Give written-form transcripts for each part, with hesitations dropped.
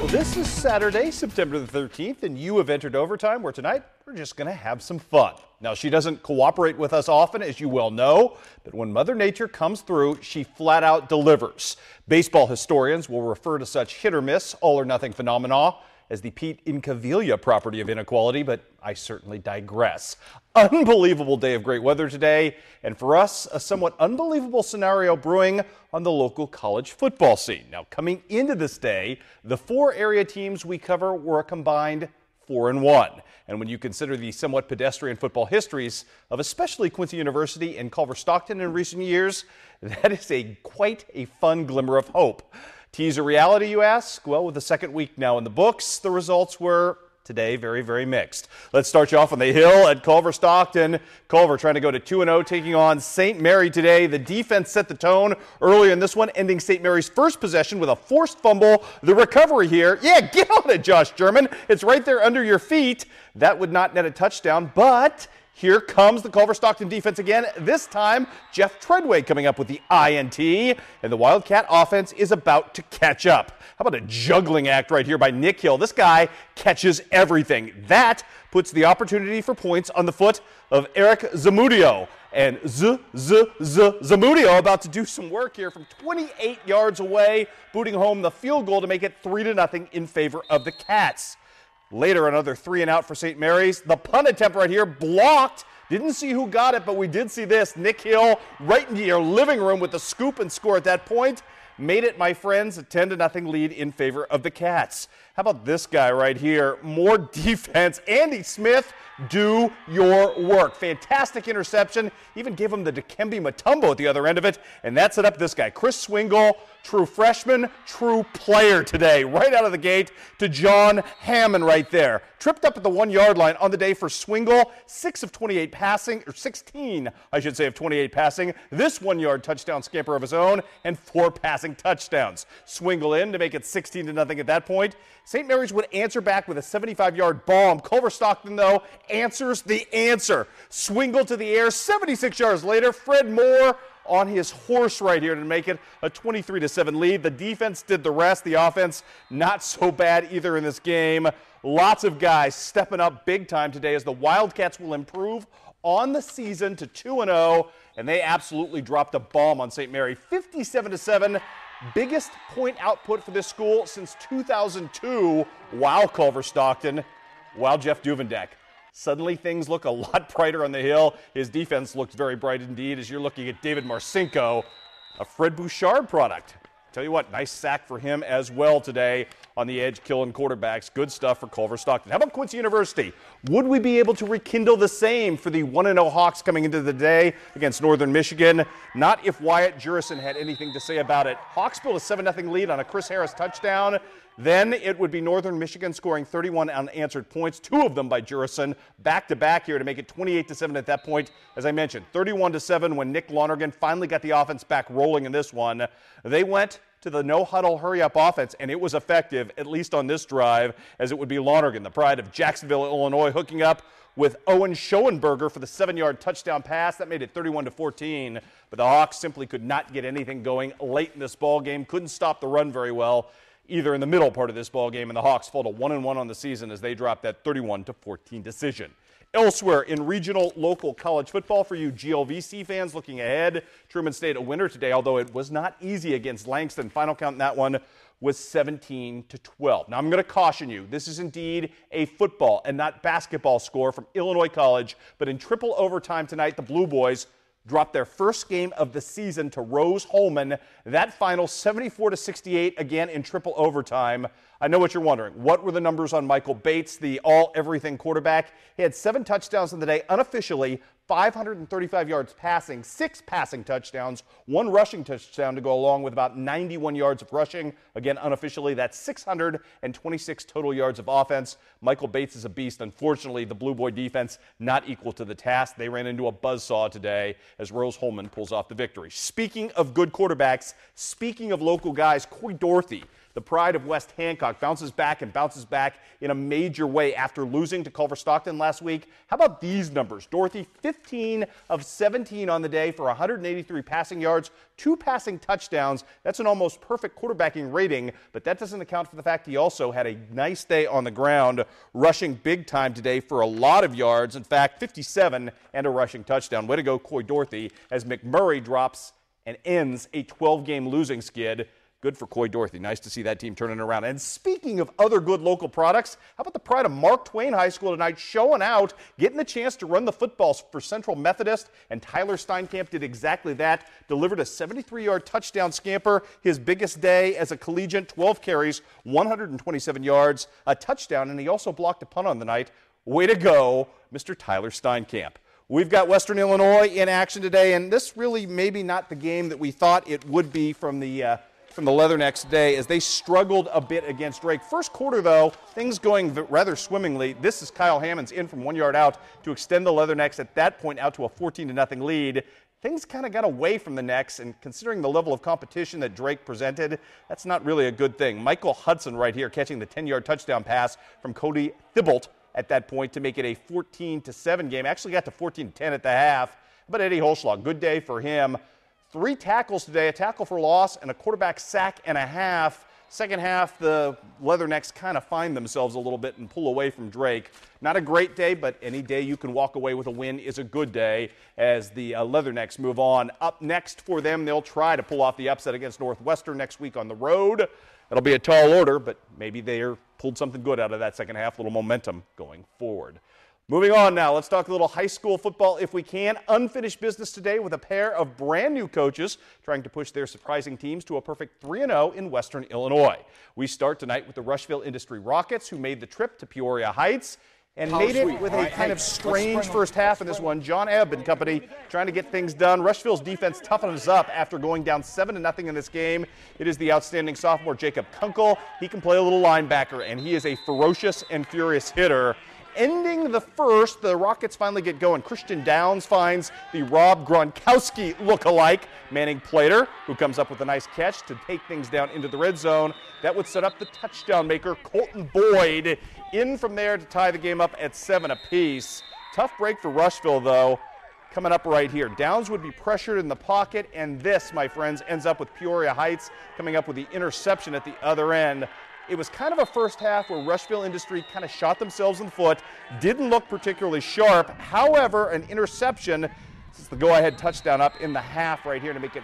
Well, this is Saturday, September the 13th, and you have entered overtime, where tonight we're just going to have some fun. Now, she doesn't cooperate with us often, as you well know, but when Mother Nature comes through, she flat out delivers. Baseball historians will refer to such hit or miss, all or nothing phenomena as the Pete Incaviglia property of inequality, but I certainly digress. Unbelievable day of great weather today, and for us, a somewhat unbelievable scenario brewing on the local college football scene. Now, coming into this day, the four area teams we cover were a combined 4-1. And when you consider the somewhat pedestrian football histories of especially Quincy University and Culver Stockton in recent years, that is quite a fun glimmer of hope. Teaser reality, you ask? Well, with the second week now in the books, the results were today very, very mixed. Let's start you off on the hill at Culver Stockton. Culver trying to go to 2-0, taking on St. Mary today. The defense set the tone earlier in this one, ending St. Mary's first possession with a forced fumble. The recovery here, yeah, get on it, Josh German. It's right there under your feet. That would not net a touchdown, but here comes the Culver Stockton defense again. This time, Jeff Treadway coming up with the INT, and the Wildcat offense is about to catch up. How about a juggling act right here by Nick Hill? This guy catches everything. That puts the opportunity for points on the foot of Eric Zamudio. And Zamudio about to do some work here from 28 yards away, booting home the field goal to make it 3-0 in favor of the Cats. Later, another 3-and-out for St. Mary's. The punt attempt right here blocked. Didn't see who got it, but we did see this. Nick Hill right into your living room with the scoop and score at that point. Made it, my friends, a 10-0 lead in favor of the Cats. How about this guy right here? More defense. Andy Smith, do your work. Fantastic interception. Even gave him the Dikembe Mutombo at the other end of it. And that set up this guy, Chris Swingle, true freshman, true player today. Right out of the gate to John Hammond right there. Tripped up at the 1-yard line on the day for Swingle. 6 of 28 passing, or 16, I should say, of 28 passing. This 1-yard touchdown scamper of his own, and 4 passing touchdowns. Swingle in to make it 16-0 at that point. St. Mary's would answer back with a 75-yard bomb. Culver Stockton, though, answers the answer. Swingle to the air. 76 yards later, Fred Moore on his horse right here to make it a 23-7 lead. The defense did the rest. The offense not so bad either in this game. Lots of guys stepping up big time today as the Wildcats will improve on the season to 2-0, and they absolutely dropped a bomb on St. Mary. 57-7. Biggest point output for this school since 2002. Wow, Culver Stockton. Wow, Jeff Duvendeck. Suddenly things look a lot brighter on the hill. His defense looks very bright indeed as you're looking at David Marcinko, a Fred Bouchard product. Tell you what, nice sack for him as well today on the edge, killing quarterbacks. Good stuff for Culver Stockton. How about Quincy University? Would we be able to rekindle the same for the 1-0 Hawks coming into the day against Northern Michigan? Not if Wyatt Jurison had anything to say about it. Hawks built a 7-0 lead on a Chris Harris touchdown. Then it would be Northern Michigan scoring 31 unanswered points, 2 of them by Jurison, back-to-back here to make it 28-7 at that point. As I mentioned, 31-7 when Nick Lonergan finally got the offense back rolling in this one. They went to the no-huddle, hurry-up offense, and it was effective, at least on this drive, as it would be Lonergan, the pride of Jacksonville, Illinois, hooking up with Owen Schoenberger for the 7-yard touchdown pass. That made it 31-14, but the Hawks simply could not get anything going late in this ball game, couldn't stop the run very well either in the middle part of this ball game, and the Hawks fall to 1-1 on the season as they drop that 31-14 decision. Elsewhere in regional local college football for you GLVC fans looking ahead, Truman State a winner today, although it was not easy against Langston. Final count in that one was 17-12. Now I'm going to caution you, this is indeed a football and not basketball score from Illinois College, but in triple overtime tonight, the Blue Boys dropped their first game of the season to Rose-Hulman. That final 74-68 again in triple overtime. I know what you're wondering. What were the numbers on Michael Bates, the all-everything quarterback? He had 7 touchdowns in the day unofficially, 535 yards passing, 6 passing touchdowns, 1 rushing touchdown to go along with about 91 yards of rushing. Again, unofficially, that's 626 total yards of offense. Michael Bates is a beast. Unfortunately, the Blue Boy defense not equal to the task. They ran into a buzzsaw today as Rose-Hulman pulls off the victory. Speaking of good quarterbacks, speaking of local guys, Corey Dorothy, The pride of West Hancock bounces back and bounces back in a major way after losing to Culver Stockton last week. How about these numbers? Dorothy, 15 of 17 on the day for 183 passing yards, 2 passing touchdowns. That's an almost perfect quarterbacking rating, but that doesn't account for the fact he also had a nice day on the ground, rushing big time today for a lot of yards. In fact, 57 and a rushing touchdown. Way to go, Coy Dorothy, as McMurray drops and ends a 12-game losing skid. Good for Coy Dorothy. Nice to see that team turning around. And speaking of other good local products, how about the pride of Mark Twain High School tonight, showing out, getting the chance to run the footballs for Central Methodist, and Tyler Steinkamp did exactly that, delivered a 73-yard touchdown scamper, his biggest day as a collegiate, 12 carries, 127 yards, a touchdown, and he also blocked a punt on the night. Way to go, Mr. Tyler Steinkamp. We've got Western Illinois in action today, and this really maybe not the game that we thought it would be from the Leathernecks today, as they struggled a bit against Drake. First quarter, though, things going rather swimmingly. This is Kyle Hammonds in from 1 yard out to extend the Leathernecks at that point out to a 14-0 lead. Things kind of got away from the Necks, and considering the level of competition that Drake presented, that's not really a good thing. Michael Hudson right here catching the 10-yard touchdown pass from Cody Thibault at that point to make it a 14-7 game. Actually got to 14-10 at the half. But Eddie Holschlag, good day for him. 3 tackles today, a tackle for loss and a quarterback sack and a half. Second half, the Leathernecks kind of find themselves a little bit and pull away from Drake. Not a great day, but any day you can walk away with a win is a good day as the Leathernecks move on. Up next for them, they'll try to pull off the upset against Northwestern next week on the road. It'll be a tall order, but maybe they're pulled something good out of that second half, a little momentum going forward. Moving on now, let's talk a little high school football if we can. Unfinished business today with a pair of brand new coaches trying to push their surprising teams to a perfect 3-0 in Western Illinois. We start tonight with the Rushville Industry Rockets, who made the trip to Peoria Heights and made it with a kind of strange first half in this one. John Ebb and company trying to get things done. Rushville's defense toughened us up after going down 7-0 in this game. It is the outstanding sophomore Jacob Kunkel. He can play a little linebacker, and he is a ferocious and furious hitter. Ending the first, the Rockets finally get going. Christian Downs finds the Rob Gronkowski look-alike, Manning Plater, who comes up with a nice catch to take things down into the red zone. That would set up the touchdown maker, Colton Boyd, in from there to tie the game up at 7 apiece. Tough break for Rushville, though, coming up right here. Downs would be pressured in the pocket, and this, my friends, ends up with Peoria Heights coming up with the interception at the other end. It was kind of a first half where Rushville Industry kind of shot themselves in the foot, didn't look particularly sharp. However, an interception, this is the go-ahead touchdown up in the half right here to make it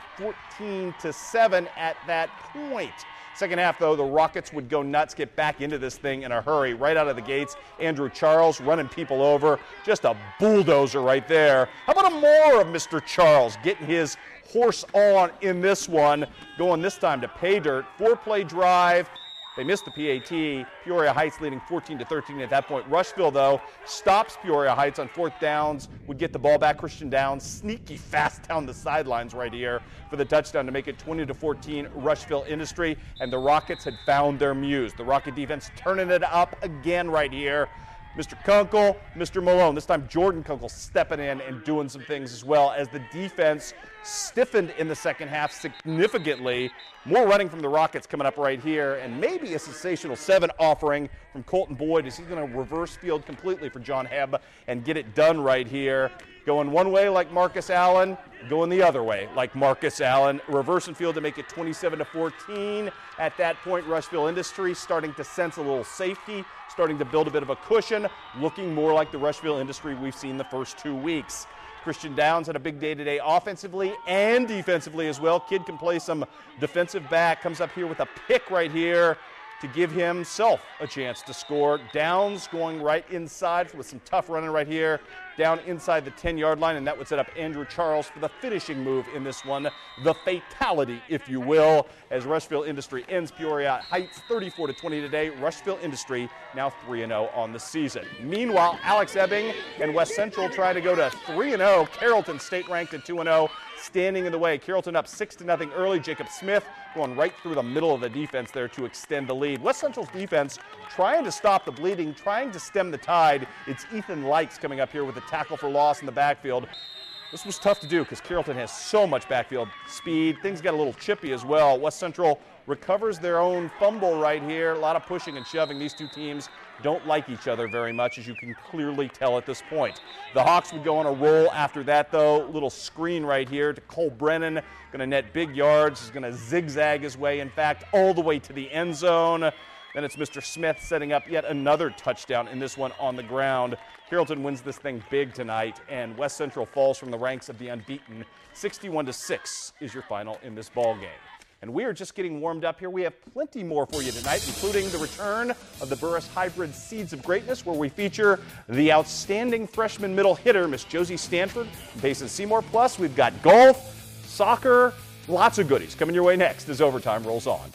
14-7 at that point. Second half, though, the Rockets would go nuts, get back into this thing in a hurry. Right out of the gates, Andrew Charles running people over. Just a bulldozer right there. How about more of Mr. Charles getting his horse on in this one, going this time to pay dirt. 4-play drive. They missed the PAT. Peoria Heights leading 14-13 at that point. Rushville, though, stops Peoria Heights on 4th downs, would get the ball back. Christian Downs sneaky fast down the sidelines right here for the touchdown to make it 20-14 Rushville Industry, and the Rockets had found their muse. The Rocket defense turning it up again right here. Mr. Kunkel, Mr. Malone. This time Jordan Kunkel stepping in and doing some things as well as the defense stiffened in the second half significantly. More running from the Rockets coming up right here, and maybe a sensational 7 offering from Colton Boyd. Is he going to reverse field completely for John Hebb and get it done right here? Going one way like Marcus Allen, going the other way like Marcus Allen. Reversing field to make it 27-14. At that point, Rushville Industry starting to sense a little safety, starting to build a bit of a cushion, looking more like the Rushville Industry we've seen the first 2 weeks. Christian Downs had a big day today offensively and defensively as well. Kid can play some defensive back. Comes up here with a pick right here to give himself a chance to score. Downs going right inside with some tough running right here, down inside the 10-yard line, and that would set up Andrew Charles for the finishing move in this one, the fatality, if you will, as Rushville Industry ends Peoria Heights 34-20 today. Rushville Industry now 3-0 on the season. Meanwhile, Alex Ebbing and West Central try to go to 3-0. Carrollton state ranked at 2-0. Standing in the way. Carrollton up 6-0 early. Jacob Smith going right through the middle of the defense there to extend the lead. West Central's defense trying to stop the bleeding, trying to stem the tide. It's Ethan Likes coming up here with a tackle for loss in the backfield. This was tough to do because Carrollton has so much backfield speed. Things got a little chippy as well. West Central recovers their own fumble right here. A lot of pushing and shoving. These two teams don't like each other very much, as you can clearly tell at this point. The Hawks would go on a roll after that, though. Little screen right here to Cole Brennan. Going to net big yards. He's going to zigzag his way, in fact, all the way to the end zone. Then it's Mr. Smith setting up yet another touchdown in this one on the ground. Carrollton wins this thing big tonight, and West Central falls from the ranks of the unbeaten. 61-6 is your final in this ball game. And we are just getting warmed up here. We have plenty more for you tonight, including the return of the Burris Hybrid Seeds of Greatness, where we feature the outstanding freshman middle hitter, Miss Josie Stanford, from Basin Seymour. Plus, we've got golf, soccer, lots of goodies coming your way next as overtime rolls on.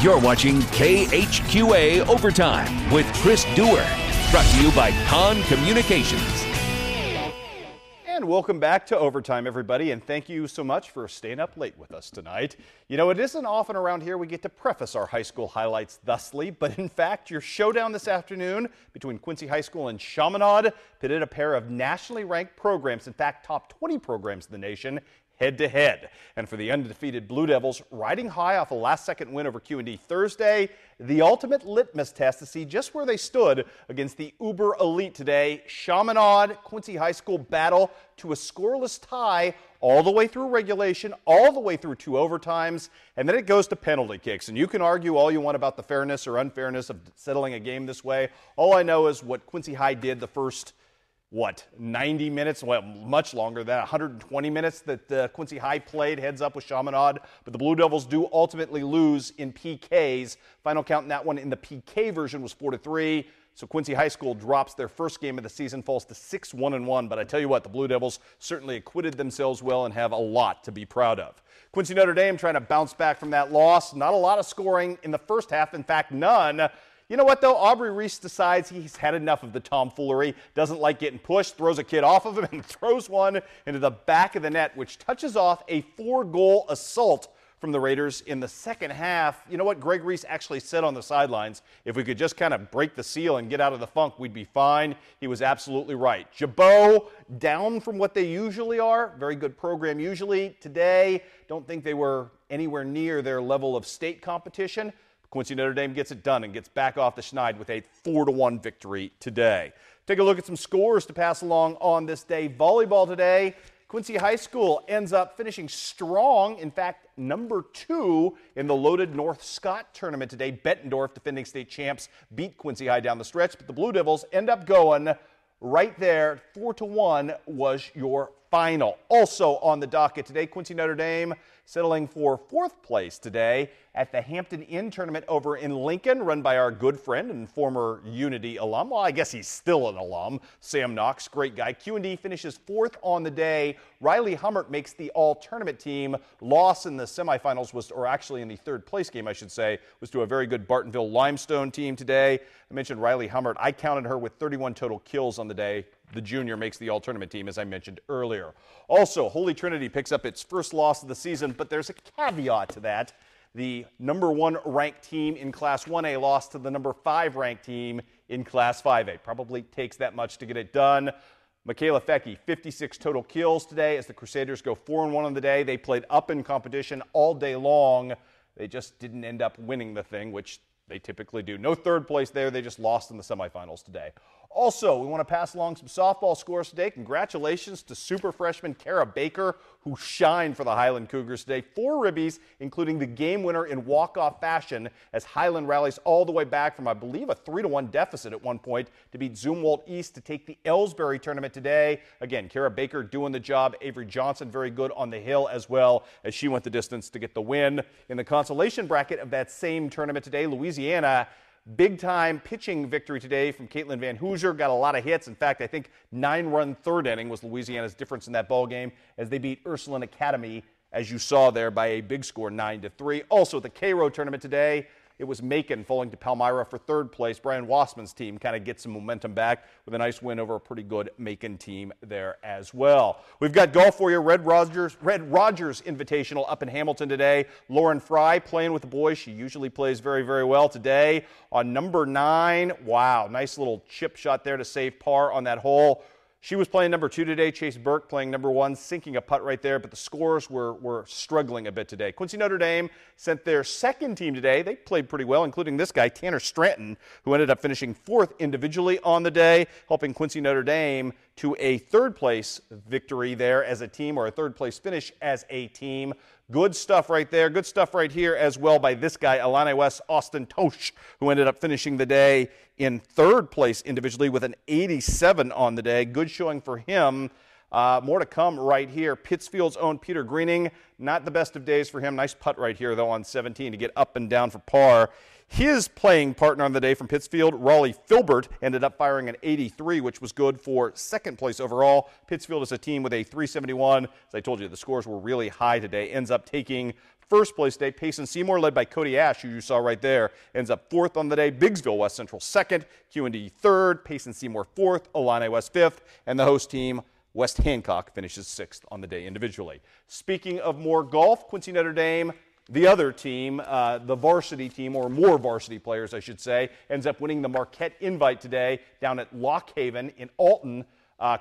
You're watching KHQA Overtime with Chris Dewar. Brought to you by Con Communications. And welcome back to Overtime, everybody, and thank you so much for staying up late with us tonight. You know, it isn't often around here we get to preface our high school highlights thusly, but in fact, your showdown this afternoon between Quincy High School and Chaminade pitted a pair of nationally ranked programs, in fact, top 20 programs in the nation, head-to-head. And for the undefeated Blue Devils, riding high off a last-second win over Q&D Thursday, the ultimate litmus test to see just where they stood against the uber elite today. Chaminade Quincy High School battle to a scoreless tie all the way through regulation, all the way through 2 overtimes, and then it goes to penalty kicks. And you can argue all you want about the fairness or unfairness of settling a game this way. All I know is what Quincy High did the first 90 minutes, well, much longer than 120 minutes that Quincy High played heads up with Chaminade. But the Blue Devils do ultimately lose in PKs. Final count in that one in the PK version was 4-3. So Quincy High School drops their first game of the season, falls to 6-1-1. But I tell you what, the Blue Devils certainly acquitted themselves well and have a lot to be proud of. Quincy Notre Dame trying to bounce back from that loss. Not a lot of scoring in the first half. In fact, none. You know what, though? Aubrey Reese decides he's had enough of the tomfoolery, doesn't like getting pushed, throws a kid off of him, and throws one into the back of the net, which touches off a 4-goal assault from the Raiders in the second half. You know what Greg Reese actually said on the sidelines? If we could just kind of break the seal and get out of the funk, we'd be fine. He was absolutely right. Jabot, down from what they usually are. Very good program usually. Today, don't think they were anywhere near their level of state competition. Quincy Notre Dame gets it done and gets back off the schneid with a 4-1 victory today. Take a look at some scores to pass along on this day. Volleyball today. Quincy High School ends up finishing strong. In fact, number 2 in the loaded North Scott tournament today. Bettendorf, defending state champs, beat Quincy High down the stretch, but the Blue Devils end up going right there. 4-1 was your final. Also on the docket today, Quincy Notre Dame settling for 4th place today at the Hampton Inn tournament over in Lincoln, run by our good friend and former Unity alum. Well, I guess he's still an alum. Sam Knox, great guy. Q&D finishes 4th on the day. Riley Hummert makes the all-tournament team. Loss in the semifinals was, or actually in the 3rd place game, I should say, was to a very good Bartonville Limestone team today. I mentioned Riley Hummert. I counted her with 31 total kills on the day. The junior makes the all-tournament team, as I mentioned earlier. Also, Holy Trinity picks up its first loss of the season, but there's a caveat to that. The number 1 ranked team in Class 1A lost to the number 5 ranked team in Class 5A. Probably takes that much to get it done. Michaela Fecky, 56 total kills today as the Crusaders go 4-1 on the day. They played up in competition all day long. They just didn't end up winning the thing, which they typically do. No 3rd place there. They just lost in the semifinals today. Also, we want to pass along some softball scores today. Congratulations to super freshman Kara Baker, who shined for the Highland Cougars today. 4 ribbies, including the game winner in walk-off fashion, as Highland rallies all the way back from, I believe, a 3-1 deficit at one point to beat Zumwalt East to take the Ellsbury tournament today. Again, Kara Baker doing the job. Avery Johnson very good on the hill as well, as she went the distance to get the win. In the consolation bracket of that same tournament today, Louisiana, big-time pitching victory today from Caitlin Van Hoosier. Got a lot of hits. In fact, I think 9-run 3rd inning was Louisiana's difference in that ball game as they beat Ursuline Academy, as you saw there, by a big score, 9-3. Also, at the Cairo tournament today, it was Macon falling to Palmyra for 3rd place. Brian Wassman's team kind of gets some momentum back with a nice win over a pretty good Macon team there as well. We've got golf for you. Red Rogers Invitational up in Hamilton today. Lauren Fry playing with the boys. She usually plays very, very well today. On number 9, wow, nice little chip shot there to save par on that hole. She was playing number 2 today. Chase Burke playing number 1, sinking a putt right there, but the scores were struggling a bit today. Quincy Notre Dame sent their 2nd team today. They played pretty well, including this guy, Tanner Stratton, who ended up finishing 4th individually on the day, helping Quincy Notre Dame to a 3rd place victory there as a team, or a 3rd place finish as a team. Good stuff right there. Good stuff right here as well by this guy, Illini West Austin Tosh, who ended up finishing the day in 3rd place individually with an 87 on the day. Good showing for him. More to come right here. Pittsfield's own Peter Greening, not the best of days for him. Nice putt right here, though, on 17 to get up and down for par. His playing partner on the day from Pittsfield, Raleigh Filbert, ended up firing an 83, which was good for 2nd place overall. Pittsfield is a team with a 371. As I told you, the scores were really high today. Ends up taking 1st place today. Payson Seymour, led by Cody Ash, who you saw right there, ends up 4th on the day. Biggsville West Central 2nd, Q&D 3rd, Payson Seymour 4th, Illini West 5th, and the host team, West Hancock, finishes 6th on the day individually. Speaking of more golf, Quincy Notre Dame, the other team, the varsity team, or more varsity players, I should say, ends up winning the Marquette Invite today down at Lock Haven in Alton.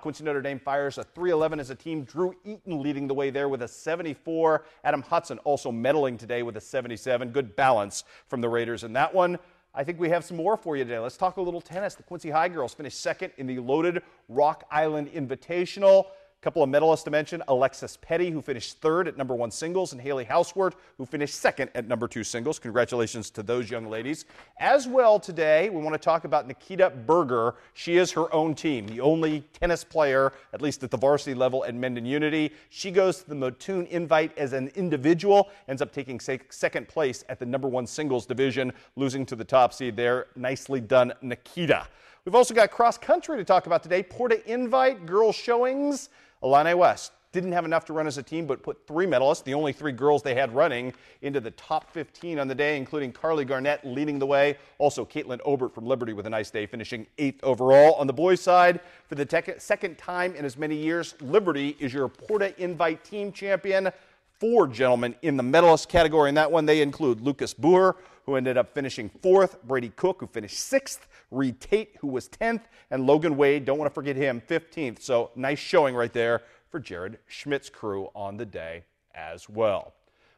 Quincy Notre Dame fires a 311 as a team. Drew Eaton leading the way there with a 74. Adam Hudson also medaling today with a 77. Good balance from the Raiders in that one. I think we have some more for you today. Let's talk a little tennis. The Quincy High girls finished 2nd in the loaded Rock Island Invitational. Couple of medalists to mention, Alexis Petty, who finished 3rd at number 1 singles, and Haley Houseworth, who finished 2nd at number 2 singles. Congratulations to those young ladies. As well today, we want to talk about Nikita Berger. She is her own team, the only tennis player, at least at the varsity level at Mendon Unity. She goes to the Mattoon Invite as an individual, ends up taking 2nd place at the number 1 singles division, losing to the top seed there. Nicely done, Nikita. We've also got cross country to talk about today. Porta Invite, girls showings. Illini West didn't have enough to run as a team, but put 3 medalists, the only 3 girls they had running, into the top 15 on the day, including Carly Garnett leading the way. Also, Caitlin Obert from Liberty with a nice day, finishing 8th overall. On the boys' side, for the 2nd time in as many years, Liberty is your Porta Invite team champion. 4 gentlemen in the medalist category in that one. They include Lucas Boer, who ended up finishing 4th, Brady Cook, who finished 6th, Reed Tate, who was 10th, and Logan Wade, don't want to forget him, 15th. So nice showing right there for Jared Schmidt's crew on the day as well.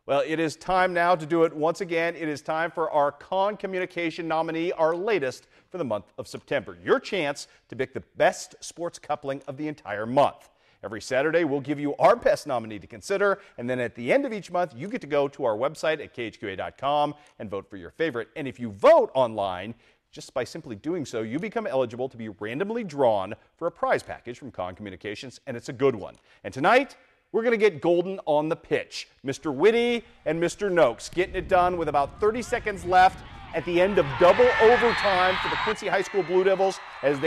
Well, it is time now to do it once again. It is time for our Con Communication nominee, our latest for the month of September. Your chance to pick the best sports coupling of the entire month. Every Saturday, we'll give you our best nominee to consider, and then at the end of each month, you get to go to our website at khqa.com and vote for your favorite. And if you vote online, just by simply doing so, you become eligible to be randomly drawn for a prize package from Con Communications, and it's a good one. And tonight, we're going to get golden on the pitch. Mr. Whitty and Mr. Noakes getting it done with about 30 seconds left at the end of double overtime for the Quincy High School Blue Devils as they